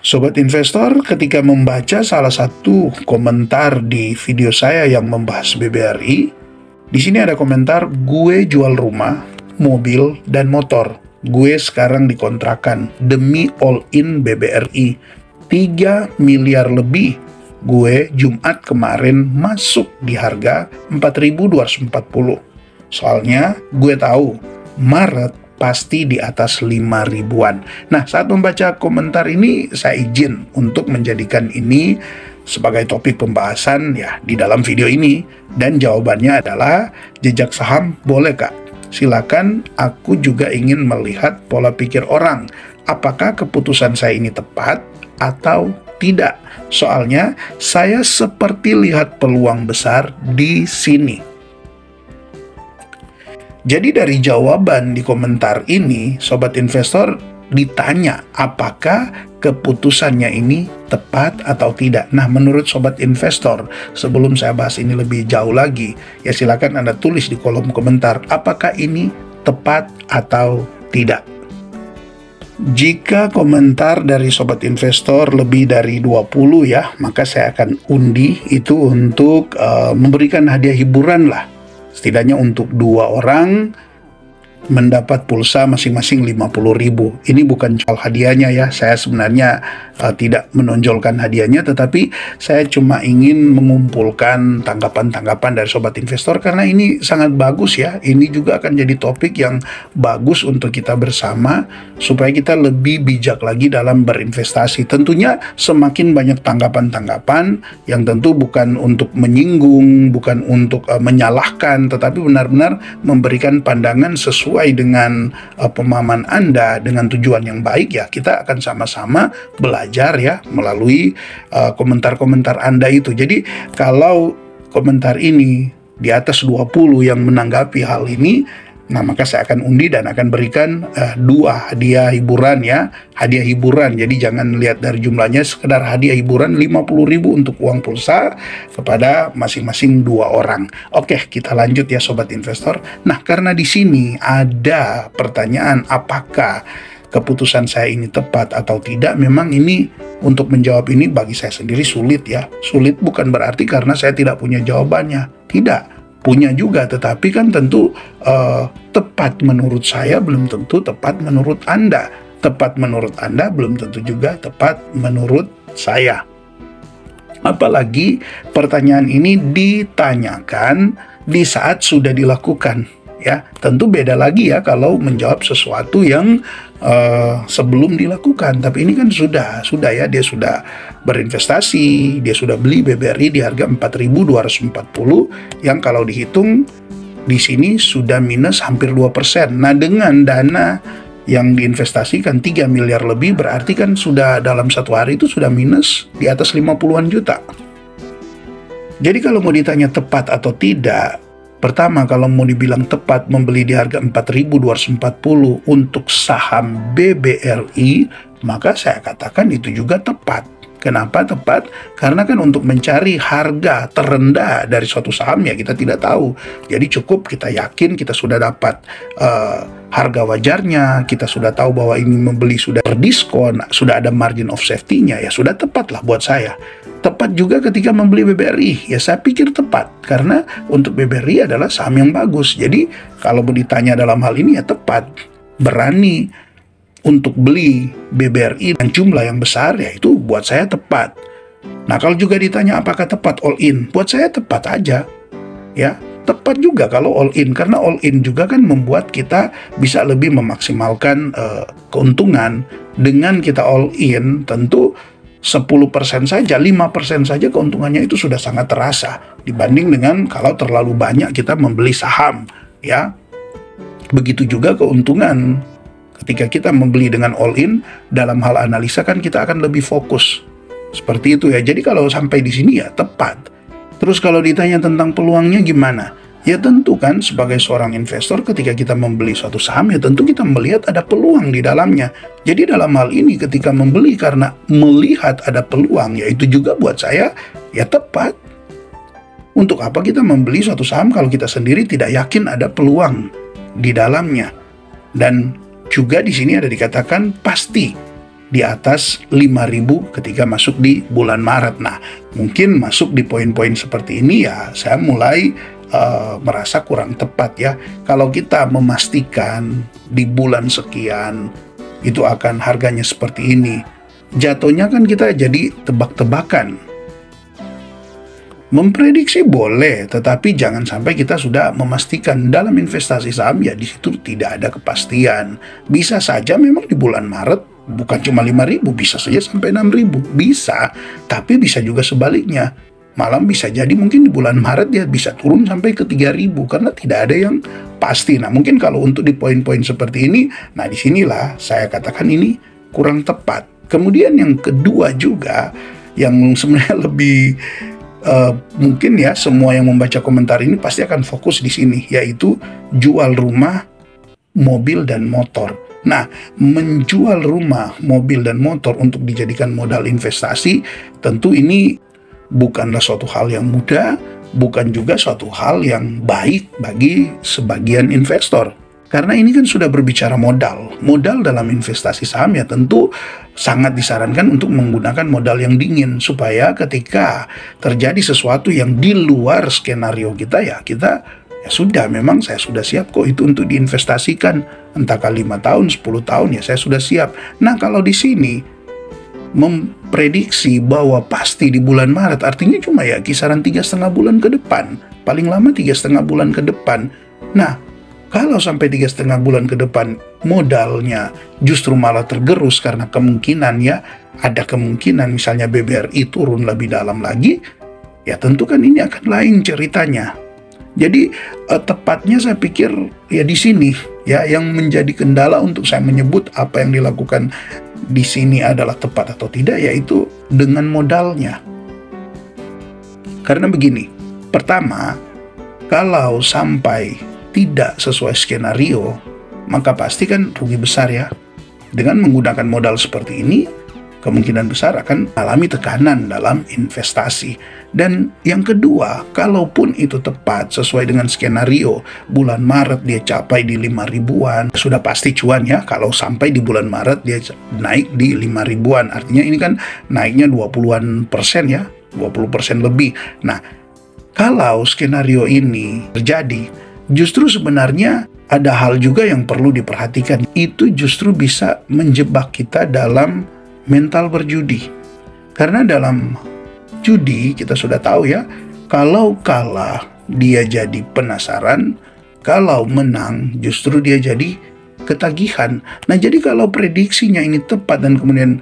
Sobat investor, ketika membaca salah satu komentar di video saya yang membahas BBRI, di sini ada komentar, gue jual rumah, mobil, dan motor. Gue sekarang dikontrakan demi all-in BBRI. 3 miliar lebih. Gue Jumat kemarin masuk di harga 4.240. Soalnya gue tahu Maret pasti di atas 5 ribuan. Nah, saat membaca komentar ini, saya izin untuk menjadikan ini sebagai topik pembahasan ya di dalam video ini. Dan jawabannya adalah, jejak saham boleh Kak? Silakan, aku juga ingin melihat pola pikir orang. Apakah keputusan saya ini tepat atau tidak? Soalnya, saya seperti lihat peluang besar di sini. Jadi dari jawaban di komentar ini, sobat investor ditanya apakah keputusannya ini tepat atau tidak. Nah, menurut sobat investor, sebelum saya bahas ini lebih jauh lagi, ya silakan Anda tulis di kolom komentar apakah ini tepat atau tidak. Jika komentar dari sobat investor lebih dari 20 ya, maka saya akan undi itu untuk memberikan hadiah hiburan lah. Setidaknya untuk 2 orang mendapat pulsa masing-masing 50.000. Ini bukan soal hadiahnya ya, saya sebenarnya tidak menonjolkan hadiahnya, tetapi saya cuma ingin mengumpulkan tanggapan-tanggapan dari sobat investor karena ini sangat bagus ya. Ini juga akan jadi topik yang bagus untuk kita bersama supaya kita lebih bijak lagi dalam berinvestasi. Tentunya semakin banyak tanggapan-tanggapan yang tentu bukan untuk menyinggung, bukan untuk menyalahkan, tetapi benar-benar memberikan pandangan sesuai dengan pemahaman Anda dengan tujuan yang baik ya. Kita akan sama-sama belajar ya melalui komentar-komentar Anda itu. Jadi kalau komentar ini di atas 20 yang menanggapi hal ini, nah maka saya akan undi dan akan berikan 2 hadiah hiburan ya. Hadiah hiburan, jadi jangan lihat dari jumlahnya, sekedar hadiah hiburan 50.000 untuk uang pulsa kepada masing-masing 2 orang. Oke, kita lanjut ya sobat investor. Nah, karena di sini ada pertanyaan apakah keputusan saya ini tepat atau tidak, memang ini untuk menjawab ini bagi saya sendiri sulit ya. Sulit bukan berarti karena saya tidak punya jawabannya. Tidak, punya juga, tetapi kan tentu tepat menurut saya belum tentu tepat menurut Anda. Tepat menurut Anda belum tentu juga tepat menurut saya. Apalagi pertanyaan ini ditanyakan di saat sudah dilakukan. Ya, tentu beda lagi ya kalau menjawab sesuatu yang sebelum dilakukan. Tapi ini kan sudah ya, dia sudah berinvestasi, dia sudah beli BBRI di harga 4.240 yang kalau dihitung di sini sudah minus hampir 2%. Nah, dengan dana yang diinvestasikan 3 miliar lebih, berarti kan sudah dalam 1 hari itu sudah minus di atas 50-an juta. Jadi kalau mau ditanya tepat atau tidak, pertama, kalau mau dibilang tepat membeli di harga 4.240 untuk saham BBRI, maka saya katakan itu juga tepat. Kenapa tepat? Karena kan untuk mencari harga terendah dari suatu saham ya kita tidak tahu. Jadi cukup kita yakin kita sudah dapat harga wajarnya, kita sudah tahu bahwa ini membeli sudah berdiskon, sudah ada margin of safety-nya, ya sudah tepat lah buat saya. Tepat juga ketika membeli BBRI, ya saya pikir tepat, karena untuk BBRI adalah saham yang bagus. Jadi kalau ditanya dalam hal ini ya tepat, berani untuk beli BBRI dan jumlah yang besar, ya itu buat saya tepat. Nah, kalau juga ditanya apakah tepat all in, buat saya tepat aja. Ya, tepat juga kalau all in, karena all in juga kan membuat kita bisa lebih memaksimalkan keuntungan. Dengan kita all in, tentu 10% saja, 5% saja keuntungannya itu sudah sangat terasa dibanding dengan kalau terlalu banyak kita membeli saham, ya. Begitu juga keuntungan ketika kita membeli dengan all in, dalam hal analisa kan kita akan lebih fokus. Seperti itu ya. Jadi kalau sampai di sini ya tepat. Terus kalau ditanya tentang peluangnya gimana? Ya tentu kan sebagai seorang investor ketika kita membeli suatu saham ya tentu kita melihat ada peluang di dalamnya. Jadi dalam hal ini ketika membeli karena melihat ada peluang, ya itu juga buat saya ya tepat. Untuk apa kita membeli suatu saham kalau kita sendiri tidak yakin ada peluang di dalamnya? Dan juga di sini ada dikatakan pasti di atas 5.000 ketika masuk di bulan Maret. Nah, mungkin masuk di poin-poin seperti ini ya saya mulai merasa kurang tepat ya. Kalau kita memastikan di bulan sekian itu akan harganya seperti ini, jatuhnya kan kita jadi tebak-tebakan. Memprediksi boleh, tetapi jangan sampai kita sudah memastikan. Dalam investasi saham ya di situ tidak ada kepastian. Bisa saja memang di bulan Maret bukan cuma 5.000, bisa saja sampai 6.000. Bisa, tapi bisa juga sebaliknya. Malam bisa jadi mungkin di bulan Maret dia bisa turun sampai ke 3.000 karena tidak ada yang pasti. Nah, mungkin kalau untuk di poin-poin seperti ini, nah disinilah saya katakan ini kurang tepat. Kemudian yang kedua juga yang sebenarnya lebih mungkin ya semua yang membaca komentar ini pasti akan fokus di sini, yaitu jual rumah, mobil, dan motor. Nah, menjual rumah, mobil, dan motor untuk dijadikan modal investasi, tentu ini bukanlah suatu hal yang mudah, bukan juga suatu hal yang baik bagi sebagian investor. Karena ini kan sudah berbicara modal. Modal dalam investasi saham ya tentu sangat disarankan untuk menggunakan modal yang dingin. Supaya ketika terjadi sesuatu yang di luar skenario kita ya sudah, memang saya sudah siap kok itu untuk diinvestasikan. Entahkah 5 tahun, 10 tahun ya saya sudah siap. Nah, kalau di sini memprediksi bahwa pasti di bulan Maret artinya cuma ya kisaran 3,5 bulan ke depan. Paling lama 3,5 bulan ke depan. Nah, kalau sampai 3,5 bulan ke depan modalnya justru malah tergerus karena kemungkinan ya ada kemungkinan misalnya BBRI turun lebih dalam lagi, ya tentu kan ini akan lain ceritanya. Jadi tepatnya saya pikir ya di sini ya yang menjadi kendala untuk saya menyebut apa yang dilakukan di sini adalah tepat atau tidak, yaitu dengan modalnya. Karena begini, pertama, kalau sampai tidak sesuai skenario, maka pasti kan rugi besar ya. Dengan menggunakan modal seperti ini, kemungkinan besar akan alami tekanan dalam investasi. Dan yang kedua, kalaupun itu tepat sesuai dengan skenario, bulan Maret dia capai di 5.000-an, sudah pasti cuan ya. Kalau sampai di bulan Maret dia naik di 5.000-an, artinya ini kan naiknya 20-an% ya, 20% lebih. Nah, kalau skenario ini terjadi, justru sebenarnya ada hal juga yang perlu diperhatikan. Itu justru bisa menjebak kita dalam mental berjudi. Karena dalam judi kita sudah tahu ya, kalau kalah dia jadi penasaran, kalau menang justru dia jadi ketagihan. Nah, jadi kalau prediksinya ini tepat dan kemudian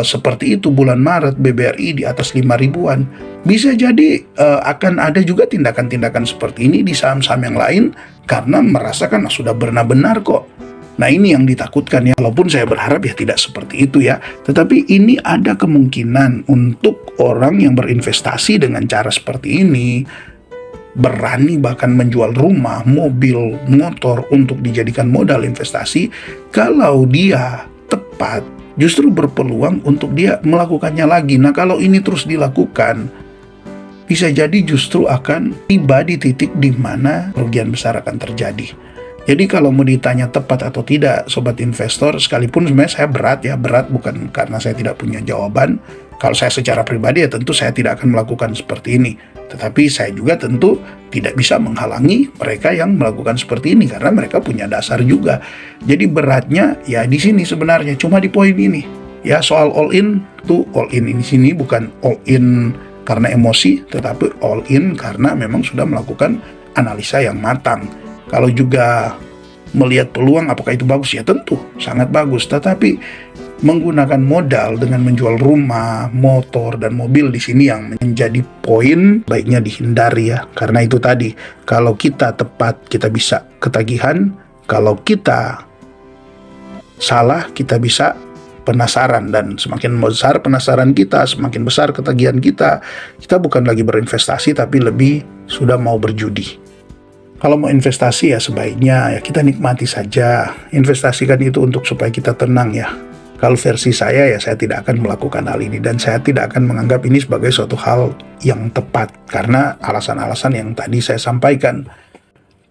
seperti itu bulan Maret BBRI di atas 5.000-an, bisa jadi akan ada juga tindakan-tindakan seperti ini di saham-saham yang lain karena merasakan sudah benar-benar kok. Nah, ini yang ditakutkan ya. Walaupun saya berharap ya tidak seperti itu ya. Tetapi ini ada kemungkinan untuk orang yang berinvestasi dengan cara seperti ini, berani bahkan menjual rumah, mobil, motor untuk dijadikan modal investasi. Kalau dia tepat, justru berpeluang untuk dia melakukannya lagi. Nah, kalau ini terus dilakukan, bisa jadi justru akan tiba di titik di mana kerugian besar akan terjadi. Jadi kalau mau ditanya tepat atau tidak, sobat investor, sekalipun sebenarnya saya berat bukan karena saya tidak punya jawaban. Kalau saya secara pribadi ya tentu saya tidak akan melakukan seperti ini. Tetapi saya juga tentu tidak bisa menghalangi mereka yang melakukan seperti ini karena mereka punya dasar juga. Jadi beratnya ya di sini sebenarnya cuma di poin ini. Ya, soal all in tuh all in di sini bukan all in karena emosi, tetapi all in karena memang sudah melakukan analisa yang matang. Kalau juga melihat peluang apakah itu bagus, ya tentu sangat bagus. Tetapi menggunakan modal dengan menjual rumah, motor, dan mobil di sini yang menjadi poin baiknya dihindari ya. Karena itu tadi, kalau kita tepat kita bisa ketagihan, kalau kita salah kita bisa penasaran, dan semakin besar penasaran kita, semakin besar ketagihan kita bukan lagi berinvestasi tapi lebih sudah mau berjudi. Kalau mau investasi ya sebaiknya ya kita nikmati saja. Investasikan itu untuk supaya kita tenang ya. Kalau versi saya ya saya tidak akan melakukan hal ini dan saya tidak akan menganggap ini sebagai suatu hal yang tepat karena alasan-alasan yang tadi saya sampaikan.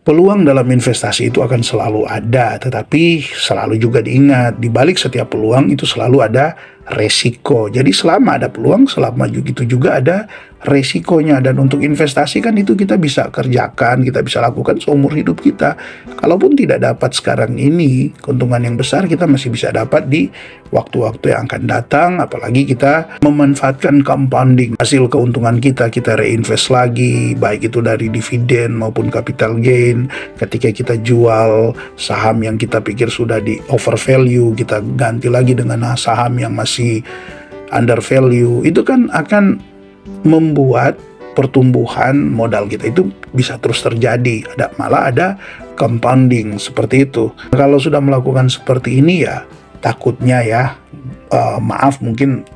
Peluang dalam investasi itu akan selalu ada, tetapi selalu juga diingat, di balik setiap peluang itu selalu ada resiko. Jadi selama ada peluang, selama itu juga ada resikonya. Dan untuk investasi kan itu kita bisa kerjakan, kita bisa lakukan seumur hidup kita. Kalaupun tidak dapat sekarang ini, keuntungan yang besar kita masih bisa dapat di waktu-waktu yang akan datang, apalagi kita memanfaatkan compounding. Hasil keuntungan kita reinvest lagi, baik itu dari dividen maupun capital gain. Ketika kita jual saham yang kita pikir sudah di overvalue, kita ganti lagi dengan saham yang masih under value, itu kan akan membuat pertumbuhan modal kita itu bisa terus terjadi. Malah ada compounding seperti itu. Kalau sudah melakukan seperti ini ya, takutnya ya, maaf mungkin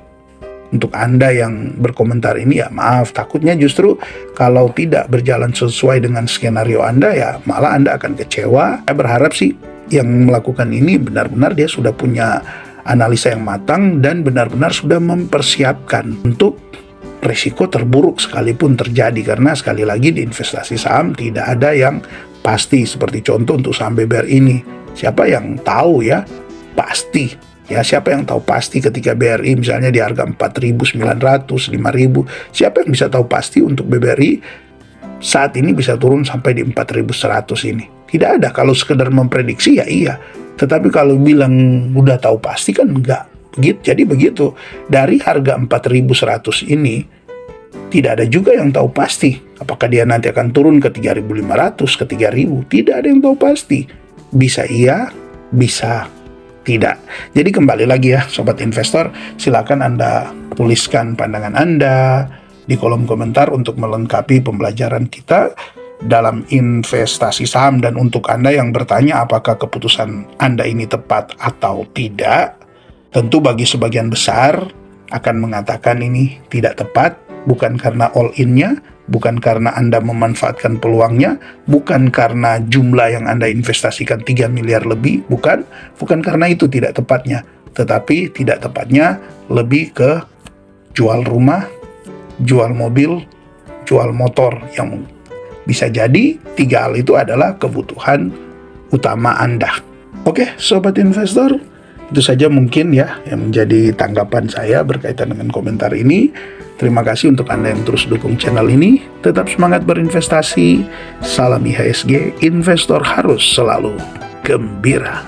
untuk Anda yang berkomentar ini ya maaf, takutnya justru kalau tidak berjalan sesuai dengan skenario Anda ya malah Anda akan kecewa. Saya berharap sih yang melakukan ini benar-benar dia sudah punya analisa yang matang dan benar-benar sudah mempersiapkan untuk risiko terburuk sekalipun terjadi. Karena sekali lagi di investasi saham tidak ada yang pasti. Seperti contoh untuk saham BBRI ini, siapa yang tahu ya pasti? Ya, siapa yang tahu pasti ketika BRI misalnya di harga 4.900, 5.000, siapa yang bisa tahu pasti untuk BBRI saat ini bisa turun sampai di 4.100 ini? Tidak ada. Kalau sekedar memprediksi ya iya, tetapi kalau bilang udah tahu pasti kan enggak. Jadi begitu, dari harga 4.100 ini tidak ada juga yang tahu pasti apakah dia nanti akan turun ke 3.500, ke 3.000. Tidak ada yang tahu pasti. Bisa iya, bisa tidak. Jadi kembali lagi ya sobat investor, silakan Anda tuliskan pandangan Anda di kolom komentar untuk melengkapi pembelajaran kita dalam investasi saham. Dan untuk Anda yang bertanya apakah keputusan Anda ini tepat atau tidak, tentu bagi sebagian besar akan mengatakan ini tidak tepat, bukan karena all-in-nya, bukan karena Anda memanfaatkan peluangnya, bukan karena jumlah yang Anda investasikan 3 miliar lebih, bukan karena itu tidak tepatnya, tetapi tidak tepatnya lebih ke jual rumah, jual mobil, jual motor, yang bisa jadi 3 hal itu adalah kebutuhan utama Anda. Oke, sobat investor, itu saja mungkin ya yang menjadi tanggapan saya berkaitan dengan komentar ini. Terima kasih untuk Anda yang terus dukung channel ini. Tetap semangat berinvestasi. Salam IHSG, investor harus selalu gembira.